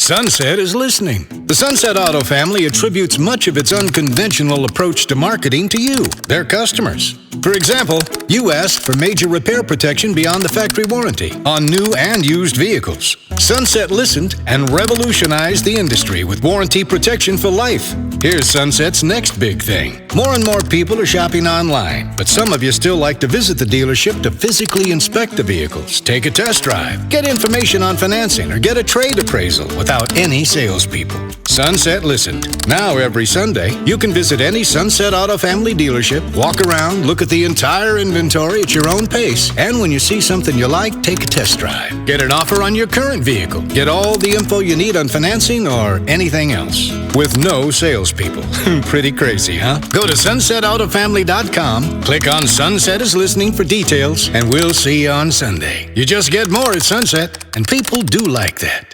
Sunset is listening. The Sunset Auto family attributes much of its unconventional approach to marketing to you, their customers. For example, you asked for major repair protection beyond the factory warranty on new and used vehicles. Sunset listened and revolutionized the industry with warranty protection for life. Here's Sunset's next big thing. More and more people are shopping online, but some of you still like to visit the dealership to physically inspect the vehicles, take a test drive, get information on financing, or get a trade appraisal without any salespeople. Sunset listened. Now every Sunday, you can visit any Sunset Auto family dealership, walk around, look at the entire inventory at your own pace, and when you see something you like, take a test drive. Get an offer on your current vehicle. Get all the info you need on financing or anything else. With no salespeople. Pretty crazy, huh? Go to sunsetautofamily.com, click on Sunset is Listening for details, and we'll see you on Sunday. You just get more at Sunset, and people do like that.